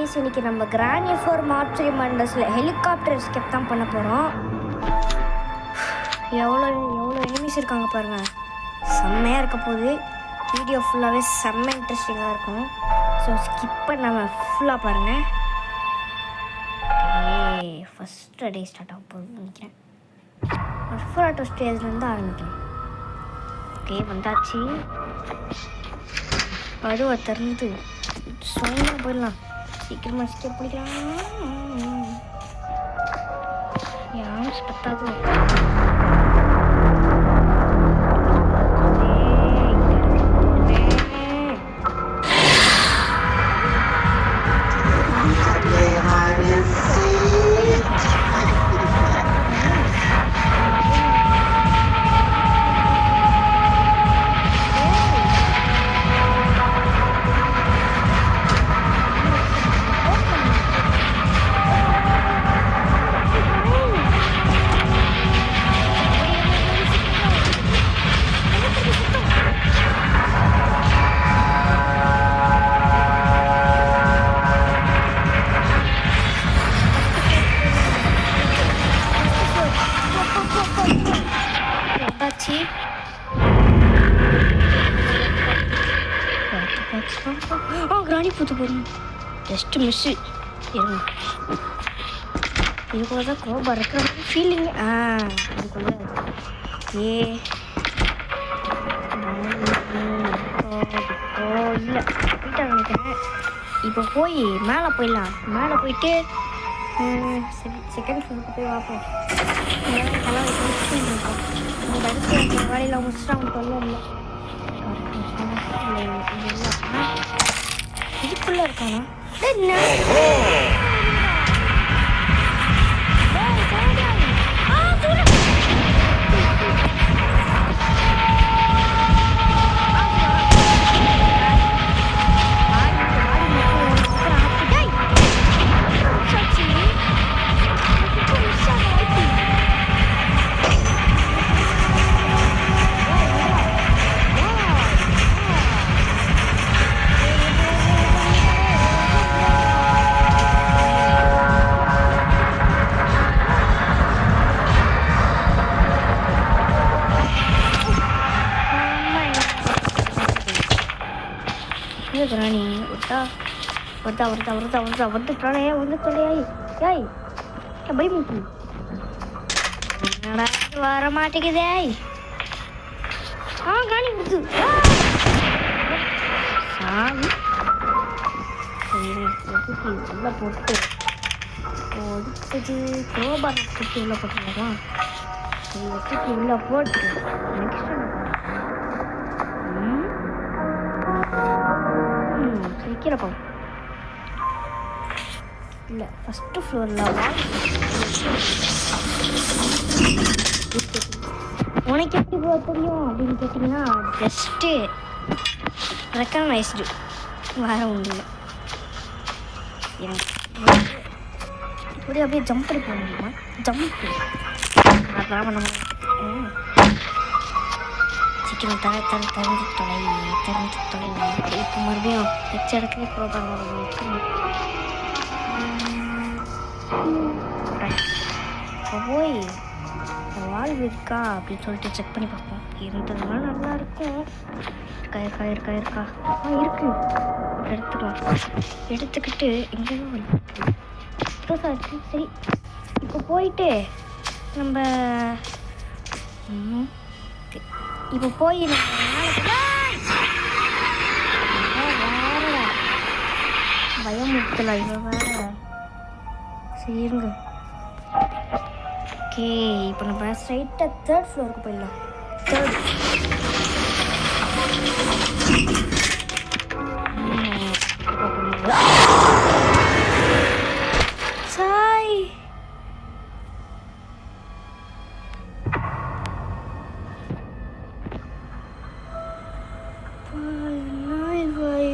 Guys, இன்னைக்கு நம்ம granny 4 mark 3 மண்டஸில் helicopter escape தான் பண்ண போகிறோம். எவ்வளோ எனிமீஸ் இருக்காங்க பாருங்கள். செம்மையாக இருக்க போகுது. வீடியோ ஃபுல்லாகவே செம்ம இன்ட்ரெஸ்டிங்காக இருக்கும். ஸோ ஸ்கிப் பண்ணாமல் ஃபுல்லாக பாருங்கள். ஃபஸ்ட்டு டே ஸ்டார்ட் ஆக போகுதுன்னு நினைக்கிறேன். ஃபர்ஸ்ட் ஸ்டேஜ்லேருந்து ஆரம்பிக்கலாம். ஓகே, வந்தாச்சு. கடுவை திறந்து சோனா போயிடலாம். சீக்கிரமாக எஸ்கேப் பண்ணிக்கலாம். யாரும் பத்தாது. கிராணி பூத்து போறோம். Just miss. இதுக்குள்ள தான் கோபம் இருக்கிற ஃபீலிங். அதுக்குள்ள ஏ இல்லை போயிட்டா நினைக்கிறேன். இப்போ போய் மேலே போயிடலாம். மேலே போயிட்டு செகண்ட் ஃப்ளோருக்கு போய் பார்ப்போம். இந்த இடத்துல வேலையில் முடிச்சுட்டு அவங்க சொல்ல இல்லை. இதுக்குள்ள இருக்கானா? ராணி வர மாட்டேங்குதே. ராணி உள்ள போட்டு கோபால் தூக்கி உள்ள போட்டுருக்கோமா? தூக்கி உள்ள போட்டு சீக்கிரம் இல்லை. ஃபஸ்ட்டு ஃப்ளோரில் உனக்கு எப்படி போக தெரியும் அப்படின்னு கேட்டிங்கன்னா, ஜஸ்ட்டு ரெக்கக்னைஸ்டு, வேறு ஒன்றும் இல்லை. இப்படி அப்படியே ஜம்ப் பண்ணி போக முடியுமா? ஜம்ப்பு அதான் பண்ண முடியும். சீக்கிரம் திறந்து தொலை. இப்போ மறுபடியும் வச்ச இடத்துல போய் வாழ்வு இருக்கா அப்படின்னு சொல்லிட்டு செக் பண்ணி பார்ப்போம். இருந்ததுனால நல்லா இருக்கும். இருக்கா இருக்கு எடுத்துக்கிட்டு எங்கேயும் இருக்கு. சரி, இப்போ போயிட்டு நம்ம பயமுறுத்தல இவன் வேற. சரி இருங்க. ஓகே, இப்போ நம்ம ஸ்ட்ரைட்டாக 3rd ஃப்ளோருக்கு போயிடலாம். 3rd சாய்.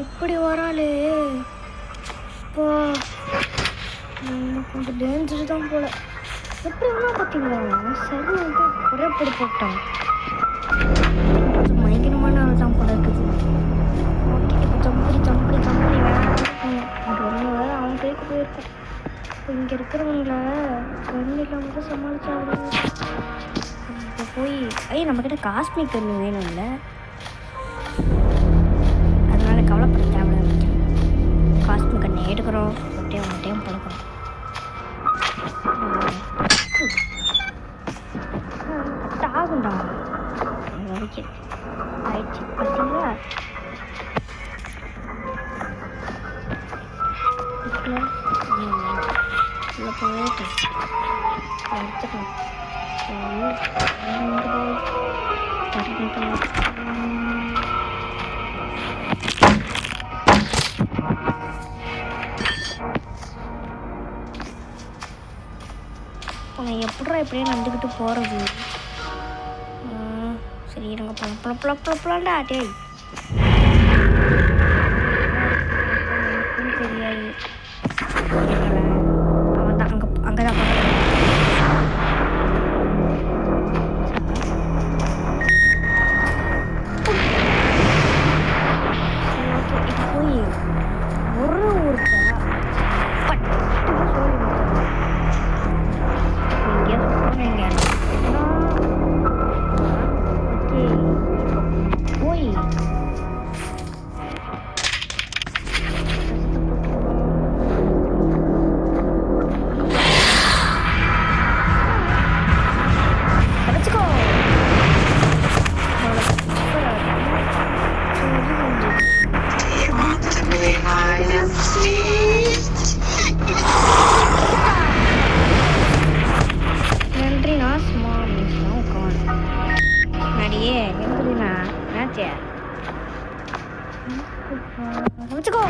இப்படி வராளே. இப்போ கொஞ்சம் டேஞ்சர் தான் போல. எப்படி வேணா பார்த்தீங்களா? சரி வந்து ஒரே படி போட்டான். கொஞ்சம் பயங்கரமான ஆள் தான் போல இருக்குது. ஓகே, இப்போ ஜம்படி வேணாம். ஒன்று வேறு அவனுக்கு பார்க்க போயிருக்கோம். இப்போ இங்கே இருக்கிறவங்கள கண்ணு இல்லாமல் தான் சமாளிச்சாங்க. இப்போ போய் நம்மக்கிட்ட காஸ்மிக் கண்ணு வேணும்ல, அதனால கவலைப்பட தேவை நினைக்கிறேன். காஸ்மிக் கண்ணை எடுக்கிறோம், ஒட்டையும் பழக்கிறோம். ஆகுண்டா வரைக்கும் ஆயிடுச்சு பார்த்தீங்களா? இப்போ போயிட்டு எடுத்துக்கலாம். நான் எப்படியே நடந்துக்கிட்டு போகிறது? சரி நாங்கள் பழப்பழப்பழப்பழாண்டா டேய் தெரியாது. அவன் தான் அங்கே தான் போய் ஒரு ஊருக்கு போய் நன்றிண்ணா. சும்மா உட்காந்து நடியே எங்குதுண்ணா என்னாச்சே வச்சுக்கோ.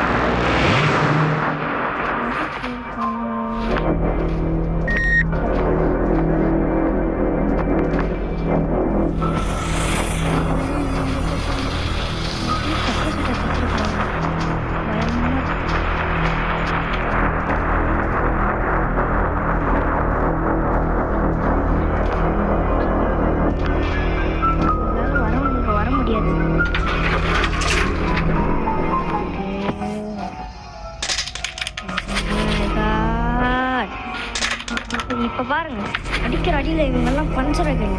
இப்போ பாருங்க அடிக்கிற அடியில் இவங்கெல்லாம் பஞ்சர் ஆகிடும்.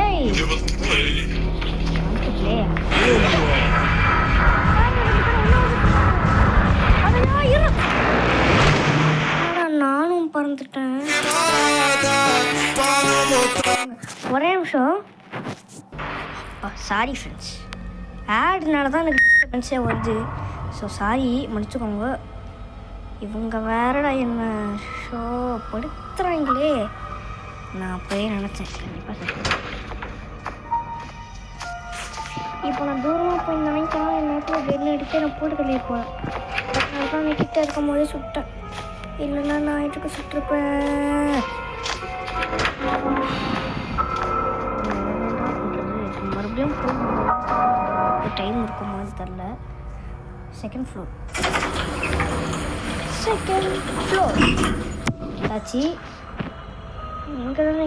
ஏய் நானும் பறந்துட்டேன். ஒரே நிமிஷம். சாரி ஃப்ரெண்ட்ஸ், ஆட்னால தான் எனக்கு டிஸ்டர்பன்ஸே வருது. ஸோ சாரி மன்னிச்சுக்கோங்க. இவங்க வேறடா என்ன ஷோ படுத்துறாங்களே. நான் அப்போயே நினச்சேன் கண்டிப்பாக சொல்கிறேன். இப்போ நான் தூரமாக போய் நினைக்கலாம் என் நேரத்தில் வெளில எடுத்து நான் போட்டு தள்ளியிருப்பேன். அதனால தான் நான் கிட்டே இருக்கும் போதே சுட்டேன். இல்லைன்னா நான் இதுக்கு சுட்டிருப்பேன். மறுபடியும் டைம் இருக்கும் போது தெரில. செகண்ட் ஃப்ளோர் ஆச்சு. இங்கே தானே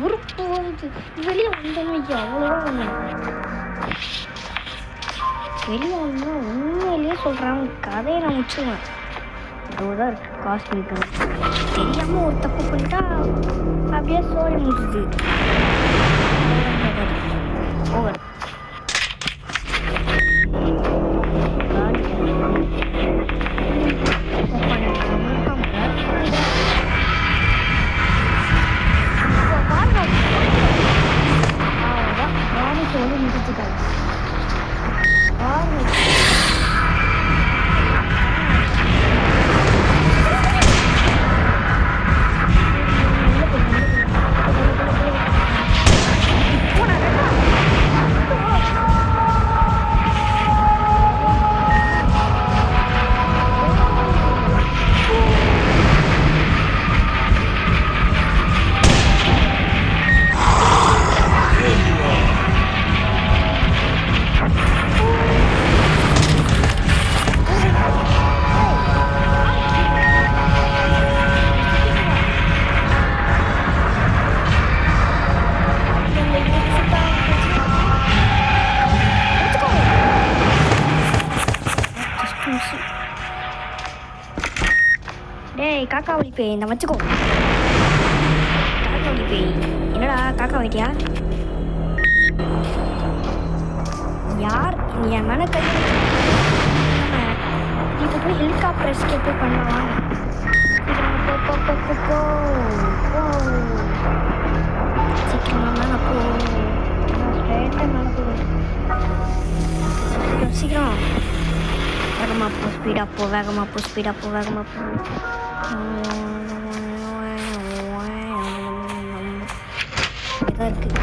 உறுப்பு வந்து வெளியே வந்தோம். அவ்வளோதான் வெளியே வந்தோம்னா உண்மையிலேயே சொல்கிறேன், கதையை நான் முடிச்சுவேன். அவ்வளோதான் இருக்குது. காஸ்மிக் தெரியாமல் ஒரு தப்பு பண்ணிட்டா அப்படியே சோழி முடிஞ்சுது. ஓவர் சொல்லி முடிச்சுக்காங்க. காக்கா வழி பேய் இந்த வச்சுக்கோ. காக்கா வழி பேய் என்னடா காக்கா வலிட்டியா? யார் என் மேலே கை இப்போ போய் ஹெலிகாப்டர் எஸ்கேப்பே பண்ணலாம். சீக்கிரமா மேலே போ. ஸ்ட்ரைட்டாக மேலே போகும். சீக்கிரம் வேகமாக போ, ஸ்பீடாக போ, வேகமாக போ, ஸ்பீடாக போ, வேகமாக போ. இதாக இருக்குது.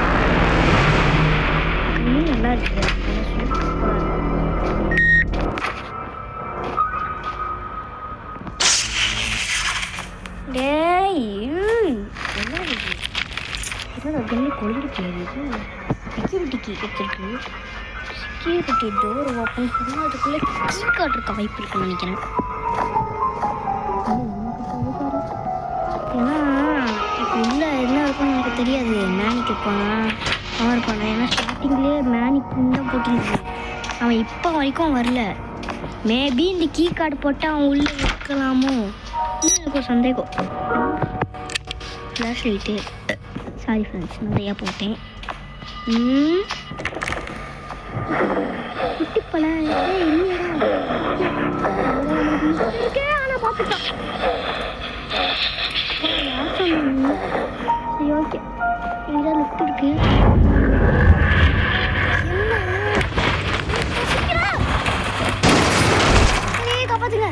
நல்லா இருக்கு. டேய் என்னடா கண்ணு கொள்ளிட்டு போயிடுது. செக்யூரிட்டி கீ வச்சிருக்கு. செக்யூரிட்டி டோர் ஓப்பன் பண்ணால் அதுக்குள்ளே கீ காட்டுறக்க வாய்ப்பு இருக்குன்னு நினைக்கிறேன். ஏன்னா இப்போ இல்லை என்ன இருக்குன்னு எனக்கு தெரியாது. மேனிக்கு இருப்பானா அவன் இருப்பானா? ஏன்னா ஸ்டார்டிங்லேயே மேனிக்கு தான் போட்டிருக்கு. அவன் இப்போ வரைக்கும் வரல. மேபி இந்த கீ கார்டு போட்டு அவன் உள்ளே இருக்கலாமோ எனக்கு ஒரு சந்தேகம். ஃப்ளாஷ் லைட்டு சாரி ஃப்ரெண்ட்ஸ் நிறையா போட்டேன். குட்டி பழம் ஆனால் பார்த்துட்டான். சரி ஓகே இங்கே லிஃப்ட் இருக்கு. காப்பாத்துங்க.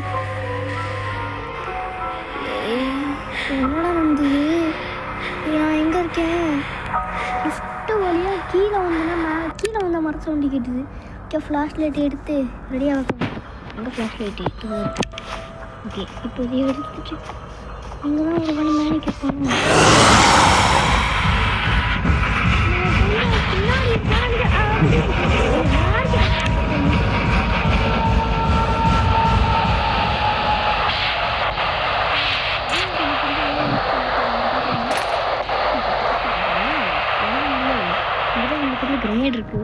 என்னடா வந்தது? நான் எங்கே இருக்கேன்? லிஃப்ட்டு வழியாக கீழே வந்தேன்னா கீழே வந்தால் மரத்தை வண்டி கேட்டுது. ஓகே ஃப்ளாஷ் லைட் எடுத்து ரெடியாக வைக்கணும். எங்கே ஃப்ளாஷ் லைட்டு? ஓகே இப்போ இதை எடுத்துச்சு இங்கே தான் ஒரு மணி மேனிக்கு போகணும். கிரனேட் இருக்கு.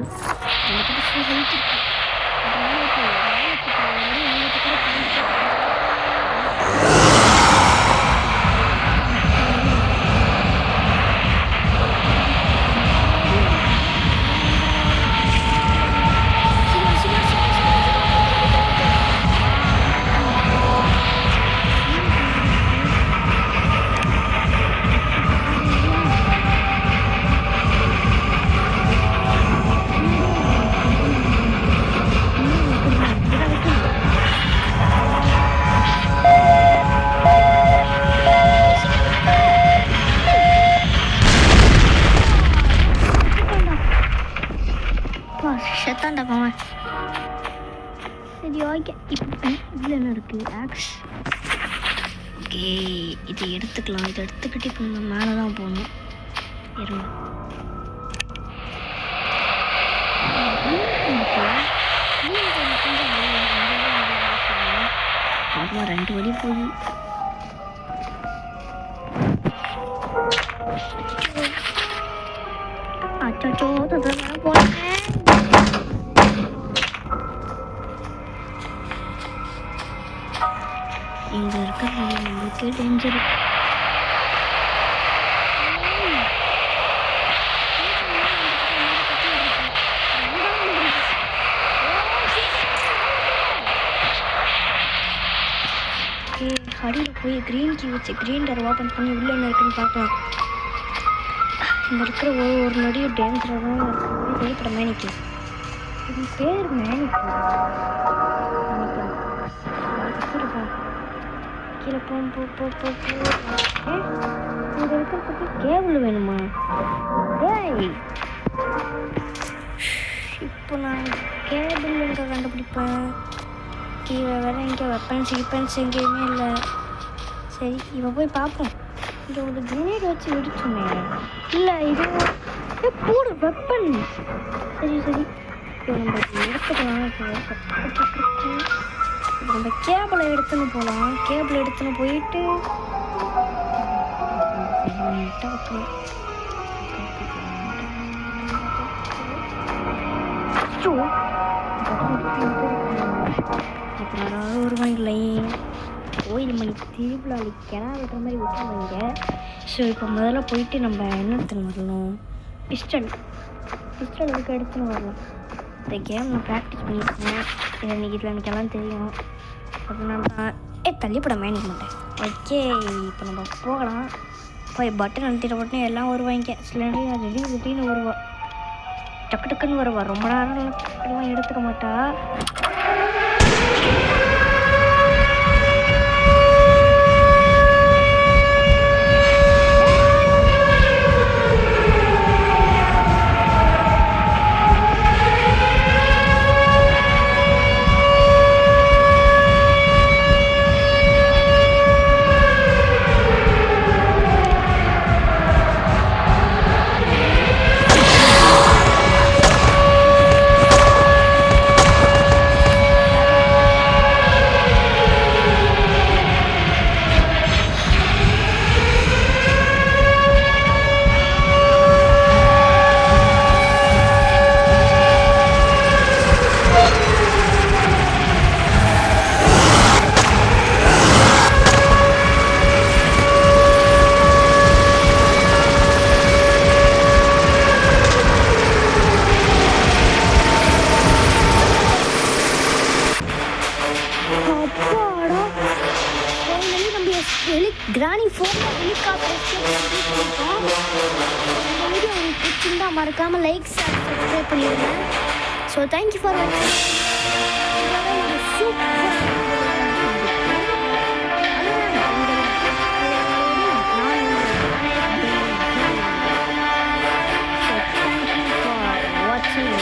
செத்தாண்டா போவேன். சரி ஓகே இப்போ இதில் என்ன இருக்குது? ஆக்ஸ். ஓகே இதை எடுத்துக்கலாம். இதை எடுத்துக்கிட்டு இப்போ நம்ம மேலே தான் போகணும். இருங்க ஆமாம் 2 வழி போகுது. அச்சோ போனேன். இங்கே இருக்க நம்மளுக்கு டேஞ்சர். அடியில் போய் க்ரீன் கீ வச்சு க்ரீன் டோர் ஓப்பன் பண்ணி உள்ளே என்ன இருக்குன்னு பார்க்கலாம். இங்கே இருக்கிற ஒரு நொடியும் டேஞ்சராக தான் இருக்குது. வெளிப்பட மேனிக்கு இது பேர் மேனிக்கு கீழே போ இங்கே இருக்கிறதுக்கு கேபிள் வேணுமா? ஏய் இப்போ நான் கேபிள் எங்கே கண்டுபிடிப்பேன்? கீழே வேறு எங்கே வெப்பன்ஸ் எங்கேயுமே இல்லை. சரி இப்போ போய் பார்ப்போம். இங்கே ஒரு கிரனேட் வச்சு வெடிச்சோமே. இல்லை இது போடு வெப்பன். சரி இப்போ நம்ம எடுத்துக்கலாம். இப்போ நம்ம கேபிளை எடுத்துன்னு போகலாம். கேபிள் எடுத்துன்னு போயிட்டு அப்புறம் ஒரு லைன் கோயில் மணி திருவிழாவில் கிடா வெட்டுற மாதிரி விட்டுருவாங்க. ஸோ இப்போ முதல்ல போயிட்டு நம்ம என்ன எடுத்துன்னு வரணும், பிஸ்டல் இதுக்கு எடுத்துன்னு வரலாம். இந்த கேம் நான் ப்ராக்டிஸ் பண்ணியிருக்கேன், இதில் எனக்கு எல்லாம் தெரியும். அதனால தான் தள்ளிப்பட மேனிக்க மாட்டேன். ஓகே, இப்போ நம்ம போகலாம். போய் பட்டன் அழுத்திட்ட உடனே எல்லாம் வருவாங்க. சில நேரம் திடீர்னு வருவா, டக்கு டக்குன்னு வருவா. ரொம்ப நேரம் எல்லாம் எடுத்துக்க மாட்டா. கிராணி ஃபோனில் ஹெலிகாப்டர் வீடியோ உங்களுக்கு பிடிச்சிருந்தா மறக்காமல் லைக் சப்ஸ்கிரைப் பண்ணிடுங்க. ஸோ தேங்க்யூ ஃபார் வாட்சிங்.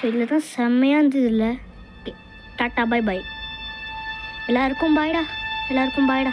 இதில் தான் செம்மையாக இருந்தது இல்லை. Tata bye bye. எல்லாருக்கும் பாய்டா வரேன்.